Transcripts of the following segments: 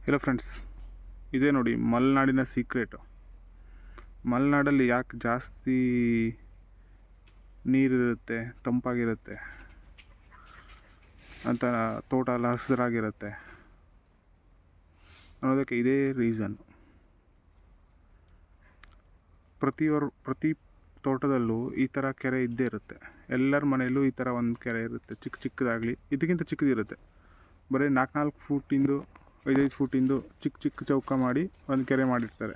Hello friends, ಇದೇ ನೋಡಿ ಮಲೆನಾಡಿನ ಸೀಕ್ರೆಟು. ಮಲೆನಾಡಲ್ಲಿ ಯಾಕೆ ಜಾಸ್ತಿ ನೀರಿರುತ್ತೆ, ತಂಪಾಗಿರುತ್ತೆ ಅಂತ, ತೋಟ ಎಲ್ಲ ಹಸಿರಾಗಿರುತ್ತೆ ಅನ್ನೋದಕ್ಕೆ ಇದೇ ರೀಸನ್. ಪ್ರತಿ ತೋಟದಲ್ಲೂ ಈ ಥರ ಕೆರೆ ಇದ್ದೇ ಇರುತ್ತೆ. ಎಲ್ಲರ ಮನೆಯಲ್ಲೂ ಈ ಥರ ಒಂದು ಕೆರೆ ಇರುತ್ತೆ, ಚಿಕ್ಕದಾಗಲಿ ಇದಕ್ಕಿಂತ ಚಿಕ್ಕದಿರುತ್ತೆ. ಬರೀ 4 ಫೂಟಿಂದು 5 ಫೂಟಿಂದು ಚಿಕ್ಕ ಚೌಕ ಮಾಡಿ ಒಂದು ಕೆರೆ ಮಾಡಿರ್ತಾರೆ.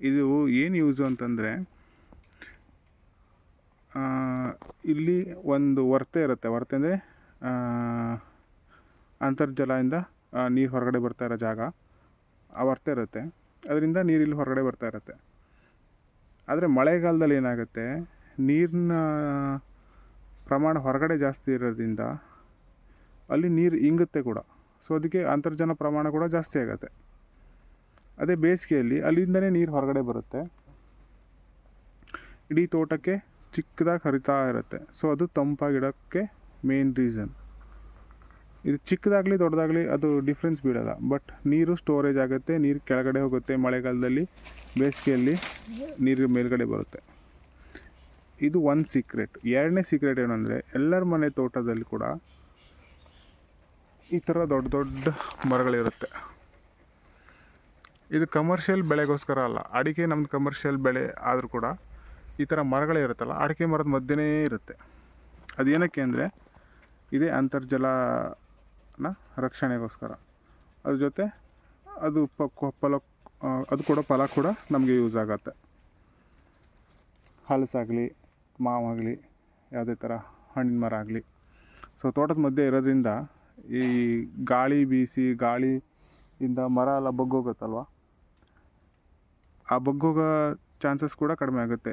ಇದು ಏನು ಯೂಸು ಅಂತಂದರೆ, ಇಲ್ಲಿ ಒಂದು ವರ್ತೆ ಇರುತ್ತೆ. ವರ್ತೆ ಅಂದರೆ ಅಂತರ್ಜಲದಿಂದ ನೀರು ಹೊರಗಡೆ ಬರ್ತಾ ಇರೋ ಜಾಗ, ಆ ವರ್ತೆ ಇರುತ್ತೆ. ಅದರಿಂದ ನೀರು ಇಲ್ಲಿ ಹೊರಗಡೆ ಬರ್ತಾ ಇರುತ್ತೆ. ಆದರೆ ಮಳೆಗಾಲದಲ್ಲಿ ಏನಾಗುತ್ತೆ, ನೀರಿನ ಪ್ರಮಾಣ ಹೊರಗಡೆ ಜಾಸ್ತಿ ಇರೋದ್ರಿಂದ ಅಲ್ಲಿ ನೀರು ಇಂಗುತ್ತೆ ಕೂಡ. ಸೊ ಅದಕ್ಕೆ ಅಂತರ್ಜಲ ಪ್ರಮಾಣ ಕೂಡ ಜಾಸ್ತಿ ಆಗುತ್ತೆ. ಅದೇ ಬೇಸಿಗೆಯಲ್ಲಿ ಅಲ್ಲಿಂದನೇ ನೀರು ಹೊರಗಡೆ ಬರುತ್ತೆ, ಇಡೀ ತೋಟಕ್ಕೆ ಚಿಕ್ಕದಾಗಿ ಹರಿತಾ ಇರುತ್ತೆ. ಸೊ ಅದು ತಂಪಾಗಿಡೋಕ್ಕೆ ಮೇನ್ ರೀಸನ್. ಇದು ಚಿಕ್ಕದಾಗಲಿ ದೊಡ್ಡದಾಗಲಿ ಅದು ಡಿಫ್ರೆನ್ಸ್ ಬೀಳೋಲ್ಲ, ಬಟ್ ನೀರು ಸ್ಟೋರೇಜ್ ಆಗುತ್ತೆ, ನೀರು ಕೆಳಗಡೆ ಹೋಗುತ್ತೆ. ಮಳೆಗಾಲದಲ್ಲಿ, ಬೇಸಿಗೆಯಲ್ಲಿ ನೀರು ಮೇಲ್ಗಡೆ ಬರುತ್ತೆ. ಇದು ಒಂದು ಸೀಕ್ರೆಟ್. ಎರಡನೇ ಸೀಕ್ರೆಟ್ ಏನಂದರೆ, ಎಲ್ಲರ ಮನೆ ತೋಟದಲ್ಲಿ ಕೂಡ ಈ ಥರ ದೊಡ್ಡ ಮರಗಳಿರುತ್ತೆ. ಇದು ಕಮರ್ಷಿಯಲ್ ಬೆಳೆಗೋಸ್ಕರ ಅಲ್ಲ. ಅಡಿಕೆ ನಮ್ಮದು ಕಮರ್ಷಿಯಲ್ ಬೆಳೆ ಆದರೂ ಕೂಡ ಈ ಥರ ಮರಗಳೇ ಇರುತ್ತಲ್ಲ, ಅಡಿಕೆ ಮರದ ಮಧ್ಯೆನೇ ಇರುತ್ತೆ. ಅದೇನಕ್ಕೆ ಅಂದರೆ, ಇದೇ ಅಂತರ್ಜಲನ ರಕ್ಷಣೆಗೋಸ್ಕರ. ಅದ್ರ ಜೊತೆ ಅದು ಅದು ಕೂಡ ಫಲ ಕೂಡ ನಮಗೆ ಯೂಸ್ ಆಗುತ್ತೆ. ಹಲಸಾಗಲಿ, ಮಾವಾಗಲಿ, ಯಾವುದೇ ಥರ ಹಣ್ಣಿನ ಮರ ಆಗಲಿ. ಸೊ ತೋಟದ ಮಧ್ಯೆ ಇರೋದ್ರಿಂದ ಈ ಗಾಳಿ ಬೀಸಿ, ಗಾಳಿಯಿಂದ ಮರ ಎಲ್ಲ ಬಗ್ಗೋಗುತ್ತಲ್ವ, ಆ ಬಗ್ಗೋಗೋ ಚಾನ್ಸಸ್ ಕೂಡ ಕಡಿಮೆ ಆಗುತ್ತೆ.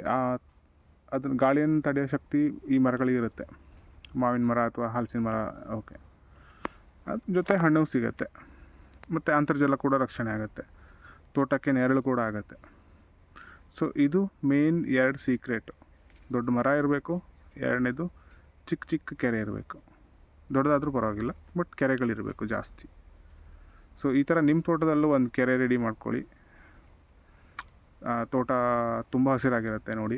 ಅದನ್ನು ಗಾಳಿಯನ್ನು ತಡೆಯೋ ಶಕ್ತಿ ಈ ಮರಗಳಿಗಿರುತ್ತೆ. ಮಾವಿನ ಮರ ಅಥವಾ ಹಲಸಿನ ಮರ, ಓಕೆ. ಅದ್ರ ಜೊತೆ ಹಣ್ಣು ಸಿಗುತ್ತೆ, ಮತ್ತು ಅಂತರ್ಜಲ ಕೂಡ ರಕ್ಷಣೆ ಆಗುತ್ತೆ, ತೋಟಕ್ಕೆ ನೆರಳು ಕೂಡ ಆಗುತ್ತೆ. ಸೊ ಇದು ಮೇನ್ 2 ಸೀಕ್ರೆಟು. ದೊಡ್ಡ ಮರ ಇರಬೇಕು, ಎರಡನೇದು ಚಿಕ್ಕ ಕೆರೆ ಇರಬೇಕು. ದೊಡ್ಡದಾದರೂ ಪರವಾಗಿಲ್ಲ, ಬಟ್ ಕೆರೆಗಳಿರಬೇಕು ಜಾಸ್ತಿ. ಸೊ ಈ ಥರ ನಿಮ್ಮ ತೋಟದಲ್ಲೂ ಒಂದು ಕೆರೆ ರೆಡಿ ಮಾಡ್ಕೊಳ್ಳಿ. ತೋಟ ತುಂಬ ಹಸಿರಾಗಿರುತ್ತೆ ನೋಡಿ.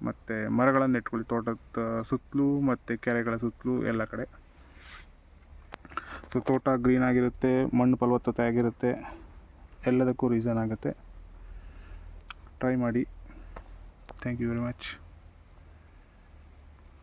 ಮತ್ತು ಮರಗಳನ್ನು ನೆಟ್ಕೊಳ್ಳಿ ತೋಟದ ಸುತ್ತಲೂ ಮತ್ತು ಕೆರೆಗಳ ಸುತ್ತಲೂ ಎಲ್ಲ ಕಡೆ. ಸೊ ತೋಟ ಗ್ರೀನ್ ಆಗಿರುತ್ತೆ, ಮಣ್ಣು ಫಲವತ್ತತೆ ಆಗಿರುತ್ತೆ, ಎಲ್ಲದಕ್ಕೂ ರೀಸನ್ ಆಗುತ್ತೆ. ಟ್ರೈ ಮಾಡಿ. Thank you very much.